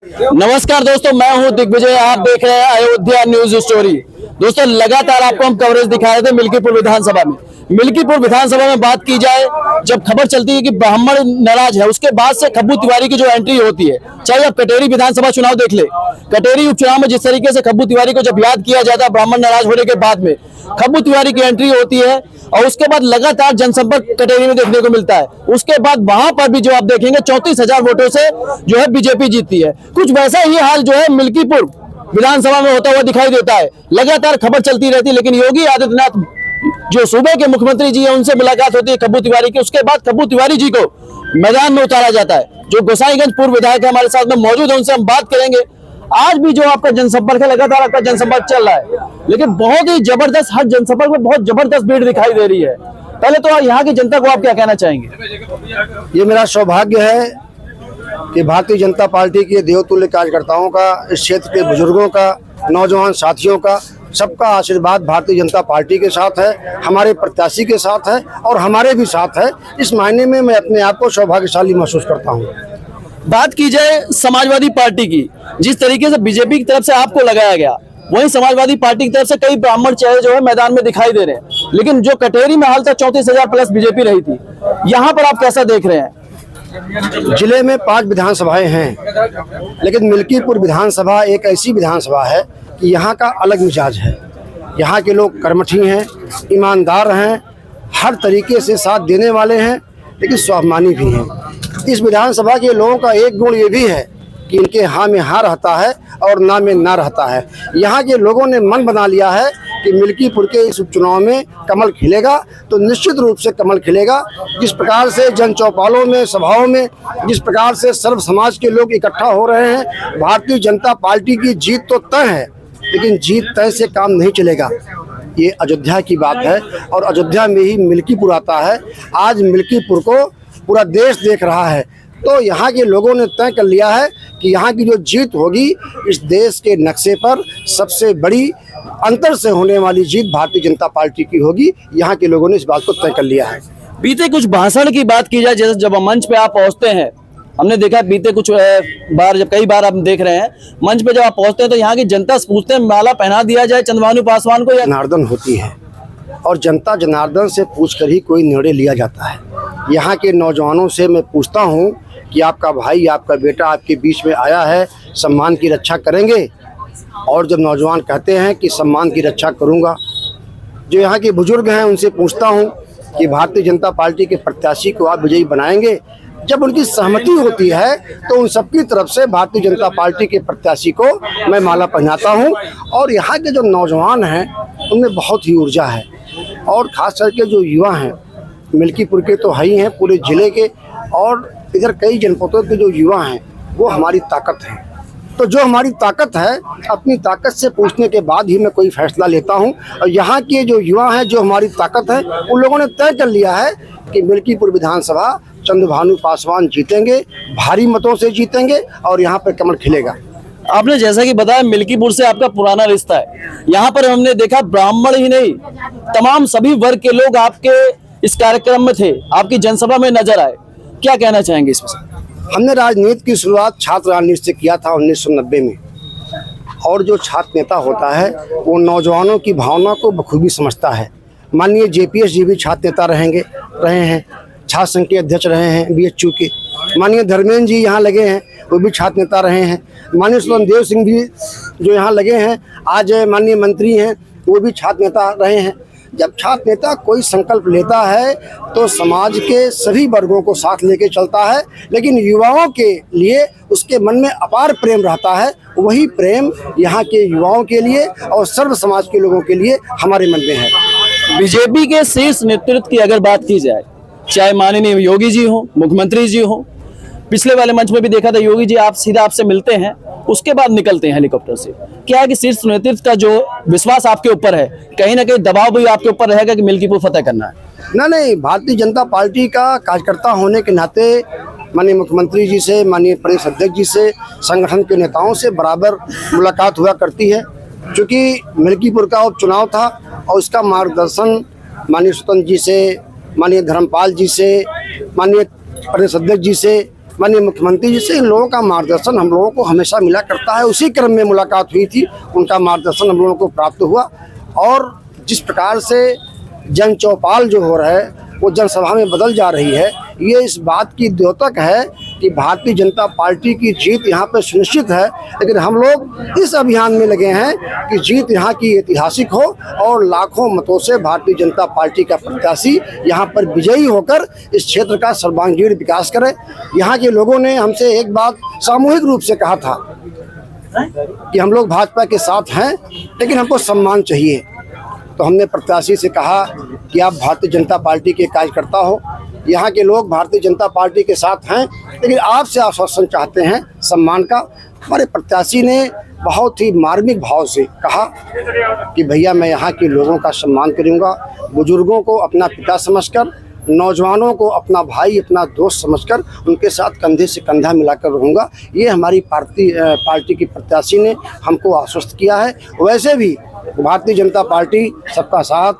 नमस्कार दोस्तों, मैं हूं दिग्विजय। आप देख रहे हैं अयोध्या न्यूज स्टोरी। दोस्तों, लगातार आपको हम कवरेज दिखा रहे थे मिल्कीपुर विधानसभा में। मिल्कीपुर विधानसभा में बात की जाए, जब खबर चलती है कि ब्राह्मण नाराज है, उसके बाद से खब्बू तिवारी की जो एंट्री होती है, चाहे आप कटेरी विधानसभा चुनाव देख ले, कटेरी उपचुनाव में जिस तरीके से खब्बू तिवारी को जब याद किया जाता है ब्राह्मण नाराज होने के बाद में, खब्बू तिवारी की एंट्री होती है और उसके बाद लगातार जनसंपर्क कटेरी में देखने को मिलता है। उसके बाद वहां पर भी जो आप देखेंगे 34,000 वोटों से जो है बीजेपी जीतती है। कुछ वैसा ही हाल जो है मिल्कीपुर विधानसभा में होता हुआ दिखाई देता है। लगातार खबर चलती रहती है, लेकिन योगी आदित्यनाथ जो सूबे के मुख्यमंत्री जी है, उनसे मुलाकात होती है खब्बू तिवारी की। उसके बाद खब्बू तिवारी जी को मैदान में उतारा जाता है। जो गोसाईगंज पूर्व विधायक है हमारे साथ में मौजूद है, उनसे हम बात करेंगे। आज भी जो आपका जनसंपर्क है, लगातार आपका जनसंपर्क चल रहा है, लेकिन बहुत ही जबरदस्त, हर जनसंपर्क में बहुत जबरदस्त भीड़ दिखाई दे रही है। पहले तो यहाँ की जनता को आप क्या कहना चाहेंगे? ये मेरा सौभाग्य है कि भारतीय जनता पार्टी के देवतुल्य कार्यकर्ताओं का, इस क्षेत्र के बुजुर्गों का, नौजवान साथियों का, सबका आशीर्वाद भारतीय जनता पार्टी के साथ है, हमारे प्रत्याशी के साथ है और हमारे भी साथ है। इस मायने में मैं अपने आप को सौभाग्यशाली महसूस करता हूँ। बात की जाए समाजवादी पार्टी की, जिस तरीके से बीजेपी की तरफ से आपको लगाया गया, वहीं समाजवादी पार्टी की तरफ से कई ब्राह्मण चेहरे जो है मैदान में दिखाई दे रहे हैं। लेकिन जो कटेरी में हाल था 34,000 प्लस बीजेपी रही थी, यहाँ पर आप कैसा देख रहे हैं? जिले में 5 विधानसभाएं हैं, लेकिन मिल्कीपुर विधानसभा एक ऐसी विधानसभा है कि यहाँ का अलग मिजाज है। यहाँ के लोग कर्मठी हैं, ईमानदार हैं, हर तरीके से साथ देने वाले हैं, लेकिन स्वाभिमानी भी हैं। इस विधानसभा के लोगों का एक गुण ये भी है कि इनके हाँ में हाँ रहता है और ना में ना रहता है। यहाँ के लोगों ने मन बना लिया है कि मिल्कीपुर के इस उपचुनाव में कमल खिलेगा, तो निश्चित रूप से कमल खिलेगा। जिस प्रकार से जन चौपालों में, सभाओं में, जिस प्रकार से सर्व समाज के लोग इकट्ठा हो रहे हैं, भारतीय जनता पार्टी की जीत तो तय है, लेकिन जीत तय से काम नहीं चलेगा। ये अयोध्या की बात है और अयोध्या में ही मिल्कीपुर आता है। आज मिल्कीपुर को पूरा देश देख रहा है, तो यहाँ के लोगों ने तय कर लिया है कि यहाँ की जो जीत होगी, इस देश के नक्शे पर सबसे बड़ी अंतर से होने वाली जीत भारतीय जनता पार्टी की होगी। यहाँ के लोगों ने इस बात को तय कर लिया है। बीते कुछ भाषण की बात की जाए, जैसे जब मंच पे आप पहुंचते हैं, हमने देखा बीते कुछ बार, जब कई बार आप देख रहे हैं मंच पे जब आप पहुंचते हैं, तो यहाँ की जनता से पूछते हैं माला पहना दिया जाए चंद्रभानु पासवान को, या जनार्दन होती है और जनता जनार्दन से पूछकर ही कोई निर्णय लिया जाता है। यहाँ के नौजवानों से मैं पूछता हूँ कि आपका भाई, आपका बेटा आपके बीच में आया है, सम्मान की रक्षा करेंगे? और जब नौजवान कहते हैं कि सम्मान की रक्षा करूँगा, जो यहाँ के बुजुर्ग हैं उनसे पूछता हूँ कि भारतीय जनता पार्टी के प्रत्याशी को आप विजयी बनाएंगे? जब उनकी सहमति होती है तो उन सबकी तरफ से भारतीय जनता पार्टी के प्रत्याशी को मैं माला पहनाता हूं। और यहाँ के जो नौजवान हैं उनमें बहुत ही ऊर्जा है, और खास करके जो युवा हैं, मिल्कीपुर के तो है ही हैं, पूरे जिले के और इधर कई जनपदों के जो युवा हैं वो हमारी ताकत है। तो जो हमारी ताकत है, अपनी ताकत से पूछने के बाद ही मैं कोई फैसला लेता हूं। और यहाँ के जो युवा हैं, जो हमारी ताकत है, उन लोगों ने तय कर लिया है कि मिल्कीपुर विधानसभा चंद्रभानु पासवान जीतेंगे, भारी मतों से जीतेंगे और यहाँ पर कमल खिलेगा। आपने जैसा कि बताया मिल्कीपुर से आपका पुराना रिश्ता है। यहाँ पर हमने देखा ब्राह्मण ही नहीं, तमाम सभी वर्ग के लोग आपके इस कार्यक्रम में थे, आपकी जनसभा में नजर आए। क्या कहना चाहेंगे इसमें? हमने राजनीति की शुरुआत छात्र राजनीति से किया था 1990 में, और जो छात्र नेता होता है वो नौजवानों की भावना को बखूबी समझता है। माननीय JPS जी भी छात्र नेता रहे हैं, छात्र संघ के अध्यक्ष रहे हैं BHU के। माननीय धर्मेंद्र जी यहाँ लगे हैं, वो भी छात्र नेता रहे हैं। माननीय सुरेंद्र सिंह भी जो यहाँ लगे हैं, आज माननीय मंत्री हैं, वो भी छात्र नेता रहे हैं। जब छात्र नेता कोई संकल्प लेता है तो समाज के सभी वर्गों को साथ लेके चलता है, लेकिन युवाओं के लिए उसके मन में अपार प्रेम रहता है। वही प्रेम यहाँ के युवाओं के लिए और सर्व समाज के लोगों के लिए हमारे मन में है। बीजेपी के शीर्ष नेतृत्व की अगर बात की जाए, चाहे माननीय योगी जी हो, मुख्यमंत्री जी हो, पिछले वाले मंच में भी देखा था योगी जी आप सीधा आपसे मिलते हैं, उसके बाद निकलते हैं हेलीकॉप्टर से। क्या है कि शीर्ष नेतृत्व का जो विश्वास आपके ऊपर है, कहीं ना कहीं दबाव भी आपके ऊपर रहेगा कि मिल्कीपुर फतेह करना है? नहीं, भारतीय जनता पार्टी का कार्यकर्ता होने के नाते माननीय मुख्यमंत्री जी से, माननीय प्रदेश अध्यक्ष जी से, संगठन के नेताओं से बराबर मुलाकात हुआ करती है। क्योंकि मिल्कीपुर का उपचुनाव था और उसका मार्गदर्शन माननीय स्वतंत्र जी से, माननीय धर्मपाल जी से, माननीय प्रदेश अध्यक्ष जी से माननीय मुख्यमंत्री जी से इन लोगों का मार्गदर्शन हम लोगों को हमेशा मिला करता है। उसी क्रम में मुलाकात हुई थी, उनका मार्गदर्शन हम लोगों को प्राप्त हुआ। और जिस प्रकार से जन चौपाल जो हो रहा है वो जनसभा में बदल जा रही है, ये इस बात की द्योतक है कि भारतीय जनता पार्टी की जीत यहाँ पर सुनिश्चित है। लेकिन हम लोग इस अभियान में लगे हैं कि जीत यहाँ की ऐतिहासिक हो और लाखों मतों से भारतीय जनता पार्टी का प्रत्याशी यहाँ पर विजयी होकर इस क्षेत्र का सर्वांगीण विकास करे। यहाँ के लोगों ने हमसे एक बात सामूहिक रूप से कहा था कि हम लोग भाजपा के साथ हैं, लेकिन हमको सम्मान चाहिए। तो हमने प्रत्याशी से कहा कि आप भारतीय जनता पार्टी के कार्यकर्ता हो, यहाँ के लोग भारतीय जनता पार्टी के साथ हैं, लेकिन आपसे आश्वासन चाहते हैं सम्मान का। हमारे प्रत्याशी ने बहुत ही मार्मिक भाव से कहा कि भैया मैं यहाँ के लोगों का सम्मान करूँगा, बुजुर्गों को अपना पिता समझकर, नौजवानों को अपना भाई अपना दोस्त समझकर उनके साथ कंधे से कंधा मिलाकर रहूँगा। ये हमारी पार्टी की प्रत्याशी ने हमको आश्वस्त किया है। वैसे भी भारतीय जनता पार्टी सबका साथ,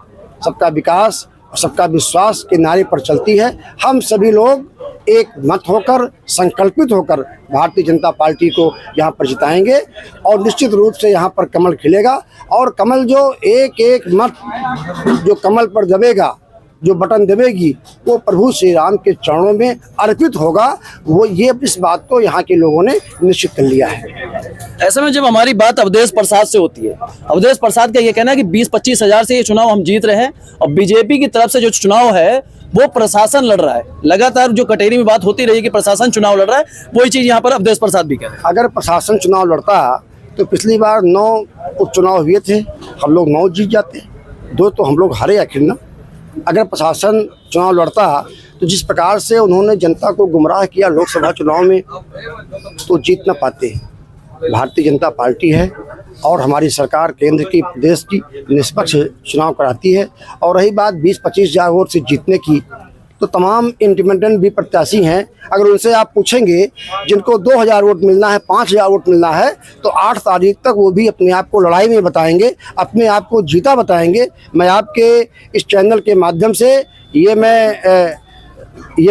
सबका विकास और सबका विश्वास के नारे पर चलती है। हम सभी लोग एक मत होकर, संकल्पित होकर भारतीय जनता पार्टी को यहाँ पर जिताएंगे और निश्चित रूप से यहाँ पर कमल खिलेगा। और कमल जो एक एक मत जो कमल पर दबेगा, जो बटन दबेगी, वो प्रभु श्री राम के चरणों में अर्पित होगा। वो ये इस बात को यहाँ के लोगों ने निश्चित कर लिया है। ऐसे में जब हमारी बात अवधेश प्रसाद से होती है, अवधेश प्रसाद का ये कहना है कि 20-25 हजार से ये चुनाव हम जीत रहे हैं और बीजेपी की तरफ से जो चुनाव है वो प्रशासन लड़ रहा है। लगातार जो कटेरी में बात होती रही कि प्रशासन चुनाव लड़ रहा है, वही चीज यहाँ पर अवधेश प्रसाद भी कह रहे हैं। अगर प्रशासन चुनाव लड़ता तो पिछली बार 9 उपचुनाव हुए थे, हम लोग 9 जीत जाते, 2 तो हम लोग हारे आखिर ना। अगर प्रशासन चुनाव लड़ता तो जिस प्रकार से उन्होंने जनता को गुमराह किया लोकसभा चुनाव में, तो जीत न पाते। भारतीय जनता पार्टी है और हमारी सरकार केंद्र की, प्रदेश की निष्पक्ष चुनाव कराती है। और रही बात 20-25 हजार वोट से जीतने की, तो तमाम इंडिपेंडेंट भी प्रत्याशी हैं। अगर उनसे आप पूछेंगे जिनको 2000 वोट मिलना है, 5000 वोट मिलना है, तो 8 तारीख तक वो भी अपने आप को लड़ाई में बताएंगे, अपने आप को जीता बताएंगे। मैं आपके इस चैनल के माध्यम से ये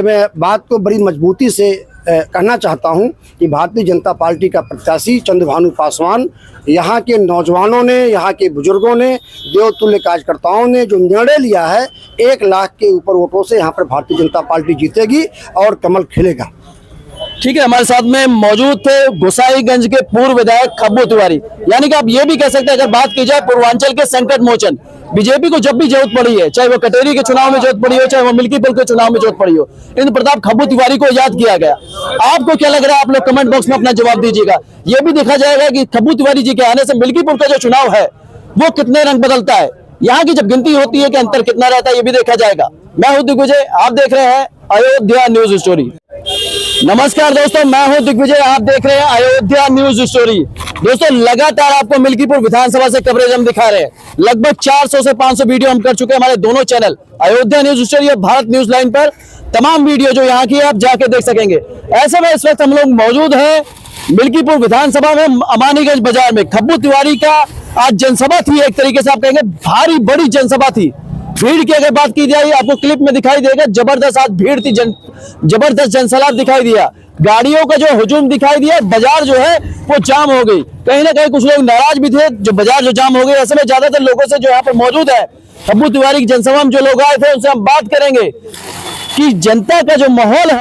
मैं बात को बड़ी मजबूती से कहना चाहता हूं कि भारतीय जनता पार्टी का प्रत्याशी चंद्रभानु पासवान, यहाँ के नौजवानों ने, यहाँ के बुजुर्गों ने, देवतुल्य कार्यकर्ताओं ने जो निर्णय लिया है, 1 लाख के ऊपर वोटों से यहाँ पर भारतीय जनता पार्टी जीतेगी और कमल खिलेगा। ठीक है, हमारे साथ में मौजूद थे गोसाईगंज के पूर्व विधायक खब्बू तिवारी। यानी कि आप ये भी कह सकते हैं, अगर बात की जाए पूर्वांचल के संकट मोचन, बीजेपी को जब भी जरूरत पड़ी है, चाहे वो कटेरी के चुनाव में जरूरत पड़ी हो, चाहे वो मिल्कीपुर के चुनाव में जरूरत पड़ी हो, इंद्र प्रताप खब्बू तिवारी को याद किया गया। आपको क्या लग रहा है? आप लोग कमेंट बॉक्स में अपना जवाब दीजिएगा। ये भी देखा जाएगा कि खब्बू तिवारी जी के आने से मिल्कीपुर का जो चुनाव है वो कितने रंग बदलता है, यहाँ की जब गिनती होती है कि अंतर कितना रहता है, ये भी देखा जाएगा। मैं हूं दिग्विजय, आप देख रहे हैं अयोध्या न्यूज स्टोरी। नमस्कार दोस्तों, मैं हूं दिग्विजय, आप देख रहे हैं अयोध्या न्यूज स्टोरी। दोस्तों, लगातार आपको मिल्कीपुर विधानसभा से कवरेज हम दिखा रहे हैं। लगभग 400 से 500 वीडियो हम कर चुके हैं हमारे दोनों चैनल अयोध्या न्यूज स्टोरी और भारत न्यूज लाइन पर। तमाम वीडियो जो यहाँ की आप जाके देख सकेंगे। ऐसे में इस वक्त हम लोग मौजूद हैं मिल्कीपुर विधानसभा में, अमानीगंज बाजार में। खब्बू तिवारी का आज जनसभा थी, एक तरीके से आप कहेंगे भारी बड़ी जनसभा थी। भीड़ की अगर बात की जाए, आपको क्लिप में दिखाई देगा, जबरदस्त आज भीड़ थी, जबरदस्त जनसैलाब दिखाई दिया, गाड़ियों का जो हुजूम दिखाई दिया, बाजार जो है वो जाम हो गई। कहीं ना कहीं कुछ लोग नाराज भी थे, जो बाजार जो जाम हो गई। ऐसे में ज्यादातर लोगों से जो यहाँ पर मौजूद है खब्बू तिवारी की जनसभा में जो लोग आए थे, उनसे हम बात करेंगे कि जनता का जो माहौल है